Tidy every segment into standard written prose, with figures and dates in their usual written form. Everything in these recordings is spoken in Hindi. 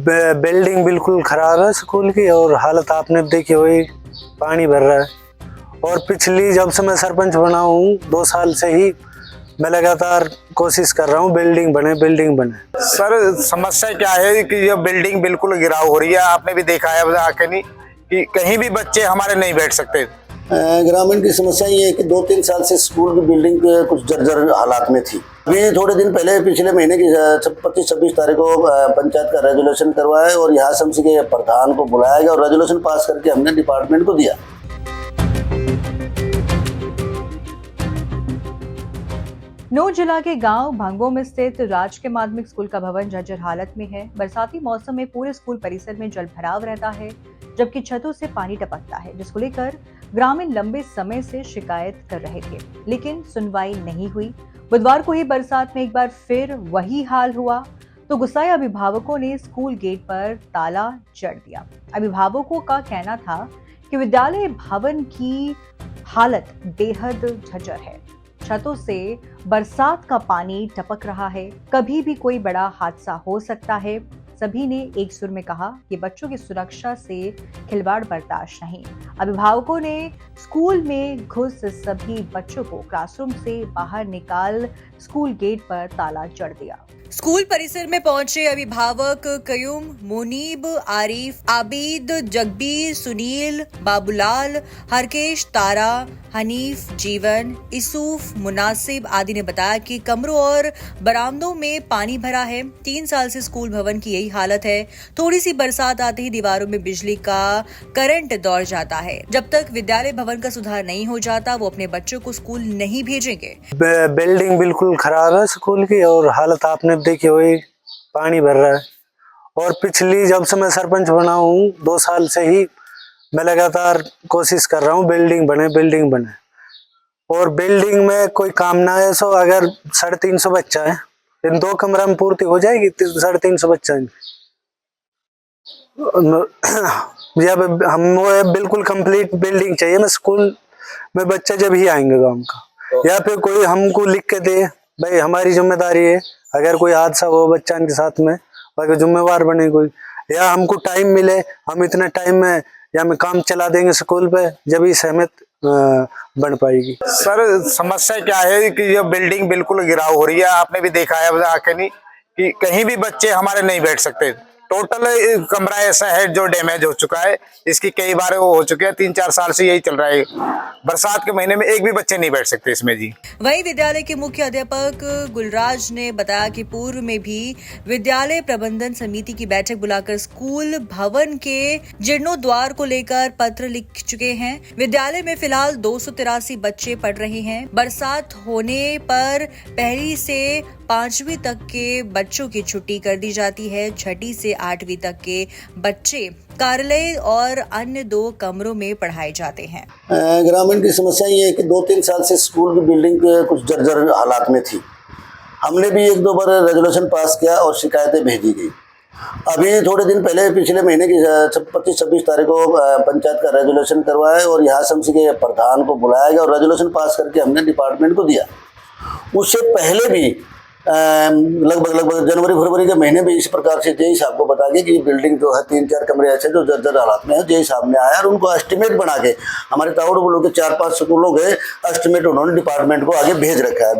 बिल्डिंग बिल्कुल खराब है स्कूल की, और हालत आपने देखी हुई, पानी भर रहा है। और पिछली जब से मैं सरपंच बना हूँ 2 साल से ही मैं लगातार कोशिश कर रहा हूँ बिल्डिंग बने। सर समस्या क्या है कि ये बिल्डिंग बिल्कुल गिराव हो रही है, आपने भी देखा है आके नहीं कि कहीं भी बच्चे हमारे नहीं बैठ सकते। ग्रामीण की समस्या ये है कि 2-3 साल से स्कूल की बिल्डिंग कुछ जर्जर हालात में थी। अभी थोड़े दिन पहले पिछले महीने की 25-26 तारीख को पंचायत का रेजोल्यूशन करवाया और यहाँ समसी के प्रधान को बुलाया गया और रेजोल्यूशन पास करके हमने डिपार्टमेंट को दिया। नूंह जिला के गांव भांगो में स्थित राजकीय माध्यमिक स्कूल का भवन जर्जर हालत में है। बरसाती मौसम में पूरे स्कूल परिसर में जल भराव रहता है, जबकि छतों से पानी टपकता है, जिसको लेकर ग्रामीण लंबे समय से शिकायत कर रहे थे, लेकिन सुनवाई नहीं हुई। बुधवार को ही बरसात में एक बार फिर वही हाल हुआ तो गुस्साए अभिभावकों ने स्कूल गेट पर ताला जड़ दिया। अभिभावकों का कहना था कि विद्यालय भवन की हालत बेहद जर्जर है, छतों से बरसात का पानी टपक रहा है, कभी भी कोई बड़ा हादसा हो सकता है। सभी ने एक सुर में कहा कि बच्चों की सुरक्षा से खिलवाड़ बर्दाश्त नहीं। अभिभावकों ने स्कूल में घुस सभी बच्चों को क्लासरूम से बाहर निकाल स्कूल गेट पर ताला जड़ दिया। स्कूल परिसर में पहुंचे अभिभावक कयूम, मुनीब, आरिफ, आबिद, जगबीर, सुनील, बाबूलाल, हरकेश, तारा, हनीफ, जीवन, इसूफ, मुनासिब आदि ने बताया कि कमरों और बरामदों में पानी भरा है। 3 साल से स्कूल भवन की यही हालत है। थोड़ी सी बरसात आते ही दीवारों में बिजली का करंट दौड़ जाता है। जब तक विद्यालय भवन का सुधार नहीं हो जाता वो अपने बच्चों को स्कूल नहीं भेजेंगे। बिल्डिंग बिल्कुल खराब है स्कूल की, और हालत आपने देखी हुई, पानी भर रहा है। और पिछली जब से मैं सरपंच बना हूँ 2 साल से ही मैं लगातार कोशिश कर रहा हूँ बिल्डिंग बने। और बिल्डिंग में कोई काम ना है, सो अगर 350 बच्चा है, इन 2 कमरा में पूर्ति हो जाएगी 350 बच्चा है। जब हम बिल्कुल कंप्लीट बिल्डिंग चाहिए मैं स्कूल में, बच्चे जब ही आएंगे गाँव का, या फिर कोई हमको लिख के दे, भाई हमारी जिम्मेदारी है, अगर कोई हादसा हो बच्चा के साथ में, बाकी जिम्मेवार बने कोई, या हमको टाइम मिले, हम इतने टाइम में या हम काम चला देंगे स्कूल पे, जब ही सहमत बन पाएगी। सर समस्या क्या है कि ये बिल्डिंग बिल्कुल गिराव हो रही है, आपने भी देखा है आके नहीं कि कहीं भी बच्चे हमारे नहीं बैठ सकते। टोटल कमरा ऐसा है जो डैमेज हो चुका है, इसकी कई बार वो हो चुके हैं, 3-4 साल से यही चल रहा है। बरसात के महीने में एक भी बच्चे नहीं बैठ सकते इसमें जी। वहीं विद्यालय के मुख्य अध्यापक गुलराज ने बताया कि पूर्व में भी विद्यालय प्रबंधन समिति की बैठक बुलाकर स्कूल भवन के जीर्णोद्वार को लेकर पत्र लिख चुके हैं। विद्यालय में फिलहाल 283 बच्चे पढ़ रहे हैं। बरसात होने पर 1वीं से 5वीं तक के बच्चों की छुट्टी कर दी जाती है। 6ठी से 8वीं तक के बच्चे कार्यालय और अन्य 2 कमरों में पढ़ाए जाते हैं। ग्रामीण की समस्या ये है कि 2-3 साल से स्कूल की बिल्डिंग कुछ जर्जर हालात में थी। हमने भी 1-2 बार रेजोल्यूशन पास किया और शिकायतें भेजी गई। अभी थोड़े दिन पहले पिछले महीने की 25-26 तारीख को पंचायत का रेजोल्यूशन करवाया और यहाँ समसी के प्रधान को बुलाया गया और रेजोल्यूशन पास करके हमने डिपार्टमेंट को दिया। उससे पहले भी लगभग जनवरी-फरवरी के महीने में इस प्रकार से जेई साहब को बता के कि ये बिल्डिंग जो है 3-4 कमरे ऐसे जो जर्जर हालात में है, जेई साहब ने आया और उनको एस्टिमेट बना के हमारे तावड़ बोलो के 4-5 स्कूलों के एस्टिमेट उन्होंने डिपार्टमेंट को आगे भेज रखा है,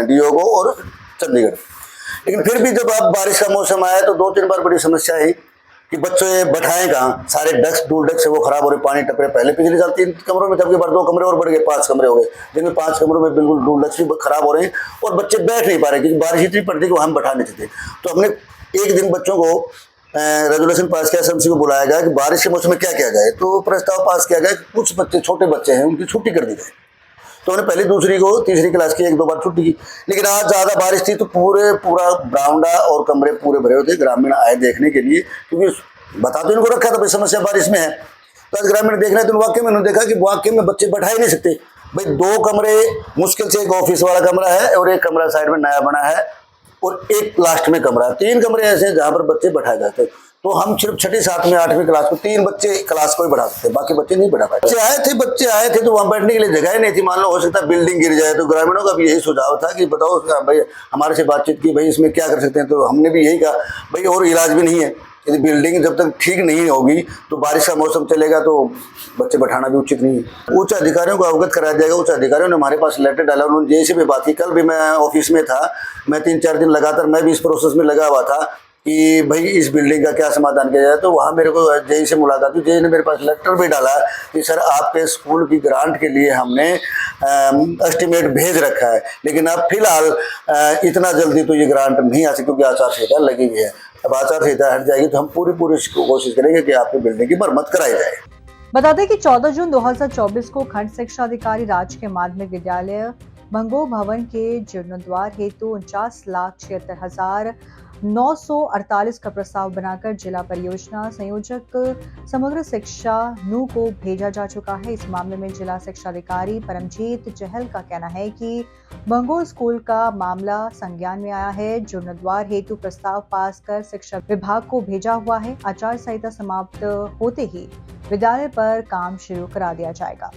डीओ को और चंडीगढ़। लेकिन फिर भी जब अब बारिश का मौसम आया तो 2-3 बार बड़ी समस्या है कि बच्चे बैठाएं कहाँ, सारे डेस्क 2 डेस्क से वो खराब हो रहे, पानी टप रहे। पहले पिछले साल 3 कमरों में, जबकि बार 2 कमरे और बढ़ गए, 5 कमरे हो गए, जिनमें 5 कमरों में बिल्कुल 2 डेस्क भी खराब हो रहे हैं और बच्चे बैठ नहीं पा रहे क्योंकि बारिश इतनी पड़ती कि हम बैठा नहीं सकते। तो हमने एक दिन बच्चों को रेजोल्यूशन पास किया, समसी को बुलाया गया कि बारिश के मौसम में क्या किया जाए। तो प्रस्ताव पास किया गया कि कुछ बच्चे, छोटे बच्चे हैं, उनकी छुट्टी कर दी जाए। तो हमने पहली, दूसरी को, तीसरी क्लास की 1-2 बार छुट्टी की। लेकिन आज ज़्यादा बारिश थी तो पूरा बरामदा और कमरे पूरे भरे होते। ग्रामीण आए देखने के लिए, क्योंकि बता तो इनको रखा था भाई समस्या बारिश में है। तो आज ग्रामीण देखना है तो वाकई में उन्होंने देखा कि वाकई में बच्चे बैठा ही नहीं सकते। भाई 2 कमरे मुश्किल से, एक ऑफिस वाला कमरा है और एक कमरा साइड में नया बना है और एक लास्ट में कमरा है। 3 कमरे ऐसे हैं जहाँ पर बच्चे बैठाए जाते हैं। तो हम सिर्फ 6ठी 7वीं 8वीं क्लास को 3 बच्चे क्लास को ही बढ़ा सकते, बाकी बच्चे नहीं बढ़ा पाए। बच्चे आए थे तो वहाँ बैठने के लिए जगह ही नहीं थी। मान लो हो सकता है बिल्डिंग गिर जाए, तो ग्रामीणों का भी यही सुझाव था कि बताओ भाई, हमारे से बातचीत की भाई इसमें क्या कर सकते हैं। तो हमने भी यही कहा भाई और इलाज भी नहीं है, यदि बिल्डिंग जब तक ठीक नहीं होगी तो बारिश का मौसम चलेगा तो बच्चे बैठाना भी उचित नहीं है। उच्च अधिकारियों को अवगत कराया जाएगा। उच्च अधिकारियों ने हमारे पास लेटर डाला, उन्होंने जैसे भी बात की। कल भी मैं ऑफिस में था, मैं 3-4 दिन लगातार मैं भी इस प्रोसेस में लगा हुआ था कि भाई इस बिल्डिंग का क्या समाधान किया जाए। तो वहाँ मेरे को जेई से मुलाकात हुई। जेई ने मेरे पास लेटर भी डाला कि सर आपके स्कूल की ग्रांट के लिए हमने एस्टिमेट भेज रखा है, लेकिन अब फिलहाल इतना जल्दी तो ये ग्रांट नहीं आ सकती क्योंकि आचार संहिता लगी हुई है। अब आचार संहिता हट जाएगी तो हम पूरी कोशिश करेंगे कि आपकी बिल्डिंग की मरम्मत कराई जाए। बता दें कि 14 जून 2024 को खंड शिक्षा अधिकारी राजकीय माध्यमिक विद्यालय भंगो भवन के जीर्णोद्धार हेतु 49,76,948 का प्रस्ताव बनाकर जिला परियोजना संयोजक समग्र शिक्षा नू को भेजा जा चुका है। इस मामले में जिला शिक्षा अधिकारी परमजीत चहल का कहना है कि भंगो स्कूल का मामला संज्ञान में आया है। जीर्णोद्धार हेतु प्रस्ताव पास कर शिक्षा विभाग को भेजा हुआ है। आचार संहिता समाप्त होते ही विद्यालय पर काम शुरू करा दिया जाएगा।